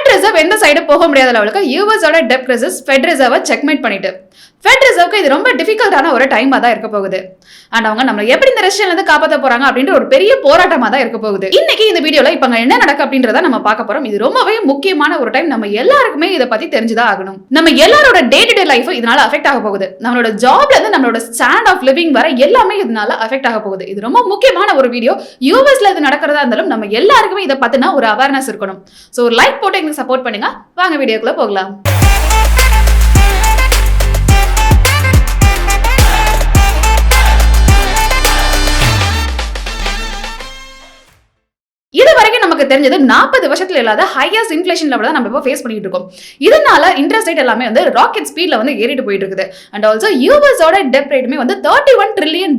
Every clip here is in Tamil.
ஃபெட் ரிசர்வ் எந்த சைடு போக முடியாத லெவலுக்கு யூஎஸோட டெப் கிரைசிஸ் ஃபெட் ரிசர்வை செக்மேட் பண்ணிட்டு ஃபெட் ரிசர்வ்க்கு இது ரொம்ப டிஃபிகல்ட்டான ஒரு டைமா தான் இருக்க போகுது. அண்ட் அவங்க நம்ம எப்படி இந்த ரெசிஷன்ல இருந்து காப்பாற்ற போறாங்க அப்படின்ற ஒரு பெரிய போராட்டமா தான் இருக்க போகுது. இன்னைக்கு இந்த வீடியோல இப்ப என்ன நடக்கு அப்படின்றத நம்ம பார்க்க போறோம். இது ரொம்பவே முக்கியமான ஒரு டைம். நம்ம எல்லாருக்குமே இதை பத்தி தெரிஞ்சுதான் ஆகணும். நம்ம எல்லாரோட டே டு டே லைஃப் இதனால அஃபெக்ட் ஆக போகுது. நம்மளோட ஜாப்ல இருந்து நம்மளோட ஸ்டாண்ட் ஆஃப் லிவிங் வர எல்லாமே இதனால அஃபெக்ட் ஆக போகுது. இது ரொம்ப முக்கியமான ஒரு வீடியோ. யூஎஸ்ல இது நடக்கிறதா இருந்தாலும் நம்ம எல்லாருக்குமே இதை பத்தின ஒரு அவேர்னஸ் இருக்கணும். சோ ஒரு லைக் போட்டு எங்களுக்கு சப்போர்ட் பண்ணுங்க. வாங்க வீடியோக்குள்ள போகலாம். இது வரைக்கும் நமக்கு தெரிஞ்சது 40 வருஷத்துல இல்லாத ஹையஸ்ட் இன்ஃப்ளேஷன் லெவல் தான் நம்ம இப்போ ஃபேஸ் பண்ணிட்டு இருக்கோம். இதனால இன்ட்ரெஸ்ட் ரேட் எல்லாமே வந்து ராக்கெட் ஸ்பீட்ல வந்து ஏறிட்டு போயிட்டு இருக்குது. அண்ட் ஆல்சோ யூஎஸோட டெப் ரேட்டுமே வந்து $31 trillion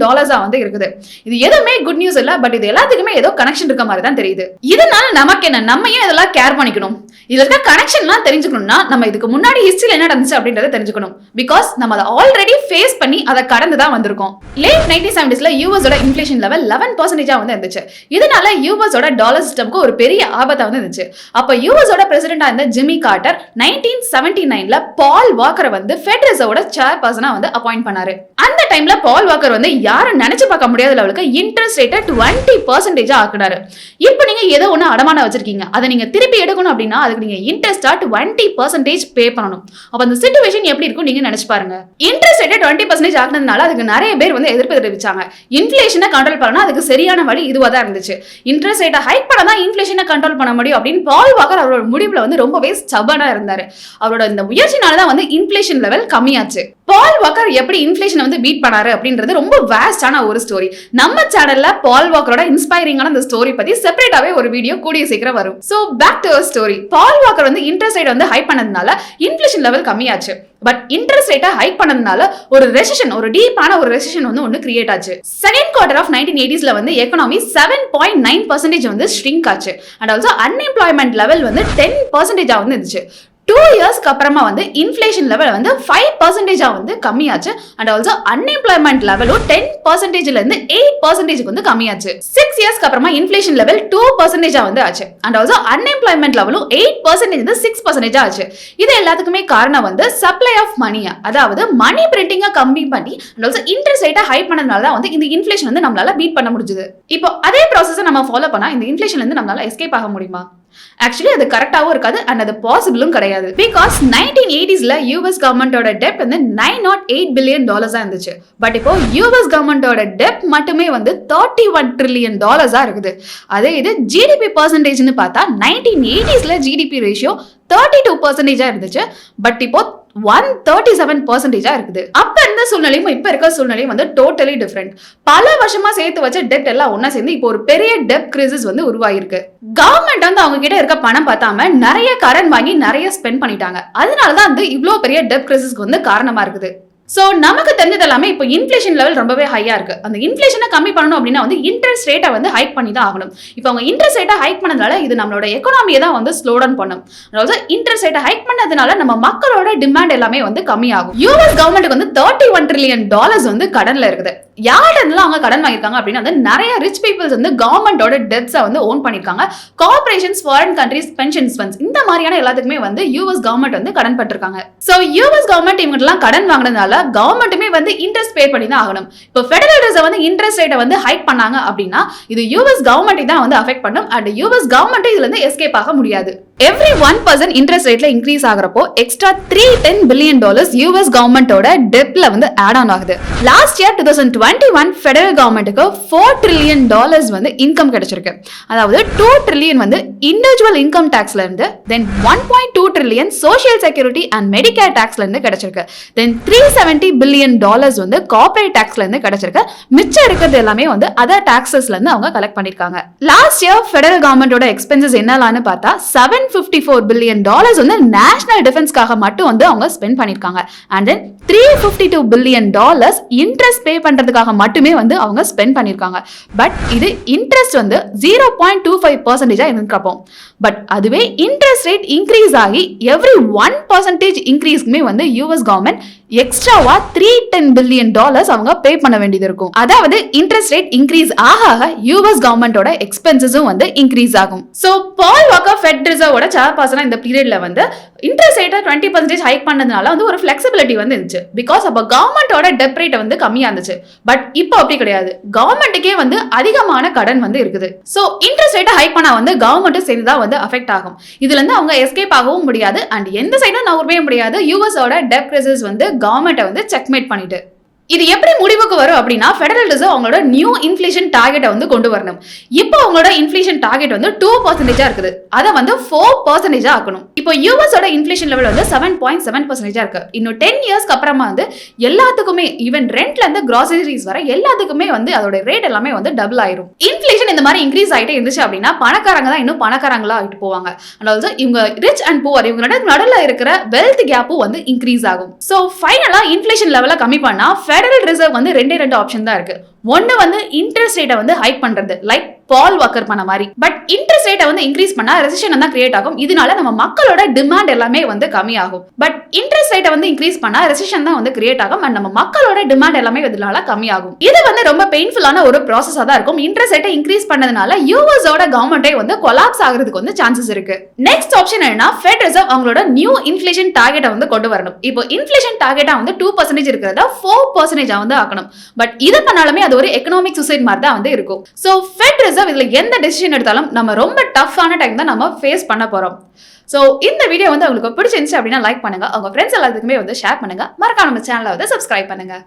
வந்து இருக்குது. இது எதுவுமே குட் நியூஸ் இல்ல. பட் இது எல்லாத்துக்குமே ஏதோ கனெக்ஷன் இருக்க மாதிரி தான் தெரியுது. இதனால நமக்கு என்ன, நம்ம ஏன் இதெல்லாம் கேர் பண்ணிக்கணும்? இதுல இருக்க கனெக்ஷன்லாம் தெரிஞ்சுக்கணும்னா நம்ம இதுக்கு முன்னாடி ஹிஸ்டரியில் என்ன நடந்துச்சு அப்படின்றத தெரிஞ்சுக்கணும். பிகாஸ் நம்ம அதை ஆல்ரெடி ஃபேஸ் பண்ணி அதை கடந்து தான் வந்திருக்கோம். லேட் 1970s யூஎஸோட இன்ஃப்ளேஷன் லெவல் 11% வந்து இருந்துச்சு. இதனால யூஎஸோட டாலர் சிஸ்டம்க்கு ஒரு பெரிய ஆபத்தா வந்து இருந்துச்சு. அப்ப யூஎஸோட பிரசிடென்டா இருந்த ஜிம்மி கார்ட்டர் 1979ல பால் வாக்கரை வந்து ஃபெட் ரிசர்வோட சேர்பர்சனா வந்து அப்பாயிண்ட் பண்ணாரு. அந்த டைம்ல பால் வாக்கர் வந்து யாரும் நினைச்சு பார்க்க முடியாத லெவலுக்கு இன்ட்ரெஸ்ட் ரேட்டை 20% ஆக்குனாரு. இப்போ நீங்க ஏதோ ஒண்ணு அடமான வச்சிருக்கீங்க, அதை நீங்க திருப்பி எடுக்கணும் அப்படின்னா அதுக்கு நீங்க இன்ட்ரெஸ்டா 20% பே பண்ணணும். அப்ப அந்த சிச்சுவேஷன் எப்படி இருக்கும் நீங்க நினைச்சு பாருங்க. இன்ட்ரெஸ்ட் ரேட்டை 20% ஆக்குனதுனால அதுக்கு நிறைய பேர் வந்து எதிர்ப்பு தெரிவிச்சாங்க. இன்ஃப்ளேஷனை கண்ட்ரோல் பண்ணா அதுக்கு சரியான வழி இதுவா தான் இருந்துச்சு. இன்ட்ரெஸ்ட் ரேட்டை ஹைக் பண்ணதான் இன்ஃப்ளேஷனை கண்ட்ரோல் பண்ண முடியும் அப்படின்னு பால் வாக்கர் அவரோட முடிவுல வந்து ரொம்பவே ஸ்டபர்னா இருந்தாரு. அவரோட இந்த முயற்சினாலதான் வந்து இன்ஃப்ளேஷன் லெவல் கம்மியாச்சு. பால் வாக்கர் எப்படி இன்ஃப்ளேஷனை வந்து பீட் பண்ணாரு அப்படின்றது ரொம்ப வேஸ்டான ஒரு ஸ்டோரி. நம்ம சேனல்ல பால் வாக்கரோட இன்ஸ்பைரிங்கான இந்த ஸ்டோரி பத்தி செப்பரேட்டாவே ஒரு வீடியோ கூடிய சீக்கிரம் வரும். So back to story. Paul Volcker வந்து இன்ட்ரெஸ்ட் ரேட் வந்து ஹைக் பண்ணதுனால இன்ஃப்ளேஷன் லெவல் கம்மியாச்சு. பட் இன்ட்ரெஸ்ட் ரேட்டை ஹைக் பண்ணதுனால ஒரு ரெசிஷன், ஒரு டீப்பான ஒரு ரெசிஷன் வந்து ஒன்னு கிரியேட் ஆச்சு. செகண்ட் குவார்டர் ஆஃப் 1980sல வந்து எக்கானமி 7.9% வந்து ஷ்ரிங்க் ஆச்சு. அண்ட் ஆல்சோ அன்எம்ப்ளாய்மெண்ட் லெவல் வந்து 10% வந்து இருந்துச்சு. 2 இயர்ஸ்க்கு அப்புறமா வந்து இன்ஃப்ளேஷன் லெவல் வந்து 5% வந்து கம்மியாச்சு. அண்ட் ஆல்சோ அன்எம்ப்ளாய்மெண்ட் லெவலும் 10%ல இருந்து 8% வந்து கம்மியாச்சு. 6 இயர்ஸ்க்கு அப்புறமா இன்ஃப்ளேஷன் லெவல் 2% வந்து ஆச்சு. அண்ட் ஆல்சோ அன்எம்ப்ளாய்மெண்ட் லெவலும் 8% இருந்து 6% ஆச்சு. இது எல்லாத்துக்குமே காரணம் வந்து சப்ளை ஆஃப் மணியா, அதாவது மணி பிரிண்டிங்கை கம்மி பண்ணி அண்ட் ஆல்சோ இன்ட்ரெஸ்ட் ரேட்டை ஹைக் பண்ணதுனால தான் வந்து இந்த இன்ஃப்ளேஷன் வந்து நம்மளால பீட் பண்ண முடிஞ்சது. இப்போ அதே ப்ராசஸை நம்ம ஃபாலோ பண்ணா இந்த இன்ஃப்ளேஷன்ல இருந்து நம்மளால எஸ்கேப் ஆக முடியுமா? ஆக்சுவலி அது கரெக்டாவும் இருக்காது அண்ட் அது பாசிபிளும் கிடையாது. பிகாஸ் 1980sல யூஎஸ் கவர்மெண்டோட டெப்ட் வந்து $908 billion இருந்துச்சு. பட் இப்போ யூஎஸ் கவர்மெண்டோட டெப்ட் மட்டுமே வந்து $31 trillion இருக்குது. அதே இது ஜிடிபி பர்சன்டேஜ்னு பார்த்தா 1980sல ஜிடிபி ரேஷியோ 32% இருந்துச்சு. பட் இப்போ 137% இருக்குது. அப்ப இருந்த சூழ்நிலையும் இப்ப இருக்க சூழ்நிலையும் வந்து டோட்டலி டிஃபரெண்ட். பல வருஷமா சேர்த்து வச்ச டெப்ட் எல்லாம் ஒன்னா சேர்ந்து இப்போ ஒரு பெரிய டெப்ட் கிரைசிஸ் வந்து உருவாயிருக்கு. கவர்மெண்ட் வந்து அவங்க கிட்ட இருக்க பணம் பார்த்தாம நிறைய கடன் வாங்கி நிறைய ஸ்பெண்ட் பண்ணிட்டாங்க. அதனாலதான் வந்து இவ்வளவு பெரிய டெப்ட் கிரைசிஸ்க்கு வந்து காரணமா இருக்குது. சோ நமக்கு தெரிஞ்சது எல்லாமே இப்போ இன்ஃப்ளேஷன் லெவல் ரொம்பவே ஹையா இருக்கு. அந்த இன்ஃப்ளேஷனை கம்மி பண்ணணும் அப்படின்னா வந்து இன்ட்ரெஸ்ட் ரேட்டை வந்து ஹைக் பண்ணி தான் ஆகணும். இப்போ அவங்க இன்ட்ரெஸ்ட் ரேட்டை ஹைக் பண்ணதுனால இது நம்மளோட எக்கானமியை தான் வந்து ஸ்லோ டவுன் பண்ணும். அதாவது இன்ட்ரெஸ்ட் ரேட்டை ஹைக் பண்ணதுனால நம்ம மக்களோட டிமாண்ட் எல்லாமே வந்து கம்மியாகும். யூஎஸ் கவர்மெண்ட்டுக்கு வந்து $31 trillion வந்து கடன்ல இருக்குது. யாரெல்லாம் அவங்க கடன் வாங்கியிருக்காங்க அப்படின்னா வந்து நிறைய ரிச் பீப்புள்ஸ் வந்து கவர்மெண்டோட டெப்ட்ஸை வந்து ஓன் பண்ணிருக்காங்க. Corporations, foreign countries, pensions funds இந்த மாதிரியான எல்லாத்துக்குமே வந்து யூஎஸ் கவர்மெண்ட் வந்து கடன் பட்டிருக்காங்க. சோ யூஎஸ் கவர்மெண்ட் இவங்க எல்லாம் கடன் வாங்கினதுனால கவர்மெண்ட்டுமே வந்து இன்ட்ரெஸ்ட் பே பண்ணி தான் ஆகணும். இப்போ ஃபெடரல் ரிசர்வ் வந்து இன்ட்ரெஸ்ட் ரேட்டை வந்து ஹைக் பண்ணாங்க அப்படின்னா இது யூஎஸ் கவர்மெண்ட் தான் வந்து அஃபெக்ட் பண்ணும். அண்ட் யூஎஸ் கவர்மெண்ட் இதுல இருந்து எஸ்கேப் ஆக முடியாது. எவ்ரி 1% இன்ட்ரெஸ்ட் ரேட்ல இன்க்ரீஸ் ஆகிறப்போ எக்ஸ்ட்ரா $310 billion யூஎஸ் கவர்மெண்டோட டெப்ட்ல வந்து ஆட் ஆன் ஆகுது. லாஸ்ட் இயர் 2021 ஃபெடரல் கவர்மெண்ட்டுக்கு $4 trillion வந்து இன்கம் கிடைச்சிருக்கு. அதாவது $2 trillion வந்து இண்டிவிஜுவல் இன்கம் டாக்ஸ்ல இருந்து, then $1.2 trillion social security and Medicare டாக்ஸ்ல இருந்து கிடைச்சிருக்கு. தென் $370 billion வந்து கார்ப்பரேட் டாக்ஸ்ல இருந்து கிடைச்சிருக்கு. மிச்சம் இருக்கிறது எல்லாமே வந்து அதர் டாக்ஸஸ்ல இருந்து அவங்க கலெக்ட் பண்ணிருக்காங்க. லாஸ்ட் இயர் ஃபெடரல் கவர்மெண்டோட எக்ஸ்பென்சஸ் என்னலான்னு பார்த்தா $754 billion வந்து நேஷனல் டிஃபென்ஸ்க்காக மட்டும் வந்து அவங்க ஸ்பெண்ட் பண்ணிருக்காங்க. அண்ட் தென் $352 billion இன்ட்ரெஸ்ட் பே பண்றதுக்காக மட்டுமே வந்து அவங்க ஸ்பெண்ட் பண்ணிருக்காங்க. பட் இது இன்ட்ரெஸ்ட் வந்து 0.25% இருக்கப்போ, பட் அதுவே இன்ட்ரெஸ்ட் ரேட் இன்க்ரீஸ் ஆகி எவ்ரி 1% இன்க்ரீஸ்க்குமே வந்து யூஎஸ் கவர்மெண்ட் எக்ஸ்ட்ராவா $310 billion அவங்க பே பண்ண வேண்டியது இருக்கும். அதாவது இன்ட்ரெஸ்ட் ரேட் இன்க்ரீஸ் ஆக யூஎஸ் கவர்மெண்டோட எக்ஸ்பென்சஸும் வந்து இன்க்ரீஸ் ஆகும். சோ பால் வாக்கர் ஃபெட் ரிசர்வோட ஃபெடோட சேர்பர்சனா இந்த பீரியட்ல வந்து இன்ட்ரெஸ்ட் ரேட்டை 20% ஹைக் பண்ணதுனால வந்து ஒரு ஃபிளெக்சிபிலிட்டி வந்து இருந்துச்சு. பிகாஸ் அப்போ கவர்மெண்டோட டெப் ரேட் வந்து கம்மியா இருந்துச்சு. பட் இப்போ அப்படி கிடையாது. கவர்மெண்ட்டுக்கே வந்து அதிகமான கடன் வந்து இருக்குது. ஸோ இன்ட்ரெஸ்ட் ரேட்டை ஹைக் பண்ணா வந்து கவர்மெண்ட்டும் சேர்ந்து தான் வந்து அஃபெக்ட் ஆகும். இதுல இருந்து அவங்க எஸ்கேப் ஆகவும் முடியாது அண்ட் எந்த சைடும் நகரவே முடியாது. யூஎஸோட டெப் கிரைசிஸ் வந்து கவர்மெண்ட்டை வந்து செக்மேட் பண்ணிட்டு இது எப்படி முடிவுக்கு வரும் அப்படின்னா ஃபெடரல் ரிசர்வ் அவங்களோட நியூ இன்ஃபிளேஷன் டார்கெட்டை வந்து கொண்டு வரணும். இப்போ அவங்களோட இன்ஃபிளேஷன் டார்கெட் வந்து 2% இருக்குது. அதை வந்து 4% ஆக்கணும். இப்போ யூஎஸோட இன்ஃபிளேஷன் லெவல் வந்து 7.7% இருக்கு. இன்னும் 10 இயர்ஸ்க்கு அப்புறமா வந்து எல்லாத்துக்குமே ஈவன் ரெண்ட்ல இருந்து கிராசரிஸ் வர எல்லாத்துக்குமே வந்து அதோட ரேட் எல்லாமே வந்து டபுள் ஆயிரும். இன்ஃபிளேஷன் இந்த மாதிரி இன்க்ரீஸ் ஆகிட்டே இருந்துச்சு அப்படின்னா பணக்காரங்க தான் இன்னும் பணக்காரங்களா ஆகிட்டு போவாங்க. அண்ட் ஆல்சோ இவங்க ரிச் அண்ட் புவர் இவங்களோட நடுவில் இருக்கிற வெல்த் கேப்பும் வந்து இன்க்ரீஸ் ஆகும். ஸோ ஃபைனலா இன்ஃபிளேஷன் லெவலை கம்மி பண்ணா ஃபெடரல் ரிசர்வ் வந்து ரெண்டு ஆப்ஷன் தான் இருக்கு. ஒன்னு வந்து இன்ட்ரெஸ்ட் ரேட்டை வந்து ஹைக் பண்றது லைக் பால் வாக்கர் பண்ண மாதிரி. பட் இன்ட்ரெஸ்ட் ரேட்டை வந்து இன்க்ரீஸ் பண்ணா ரெசிஷன் தான் கிரியேட் ஆகும். இதனால நம்ம மக்களோட டிமாண்ட் எல்லாமே வந்து கம்மியாகும். பட் இன்ட்ரெஸ்ட் ரேட்டை வந்து இன்க்ரீஸ் பண்ணா ரெசிஷன் தான் வந்து கிரியேட் ஆகும் அண்ட் நம்ம மக்களோட டிமாண்ட் எல்லாமே இதனால கம்மியாகும். இது வந்து ரொம்ப பெயின்ஃபுல்லான ஒரு ப்ராசஸா தான் இருக்கும். இன்ட்ரெஸ்ட் ரேட்டை இன்க்ரீஸ் பண்ணதுனால யூஎஸோட கவர்மெண்டே வந்து கொலாப்ஸ் ஆகிறதுக்கு வந்து சான்சஸ் இருக்கு. நெக்ஸ்ட் ஆப்ஷன் என்னன்னா ஃபெட் ரிசர்வ் அவங்களோட நியூ இன்ஃபிளேஷன் டார்கெட்டை வந்து கொண்டு வரணும். இப்போ இன்ஃபிளேஷன் டார்கெட்டா வந்து 2% இருக்கிறத 4% வந்து ஆக்கணும். பட் இது பண்ணாலுமே அது ஒரு எக்கனாமிக் சூசைட் மாதிரி தான் வந்து இருக்கும். ஸோ ஃபெட் ரிசர்வ் இதுல எந்த டெசிஷன் எடுத்தாலும் நம்ம ரொம்ப டஃப்பான டைம் தான் நம்ம ஃபேஸ் பண்ண போறோம். ஸோ இந்த வீடியோ வந்து உங்களுக்கு பிடிச்சிருந்துச்சு அப்படின்னா லைக் பண்ணுங்க, உங்க ஃப்ரெண்ட்ஸ் எல்லாத்துக்குமே வந்து ஷேர் பண்ணுங்க, மறக்காம நம்ம சேனலை வந்து சப்ஸ்கிரைப் பண்ணுங்க.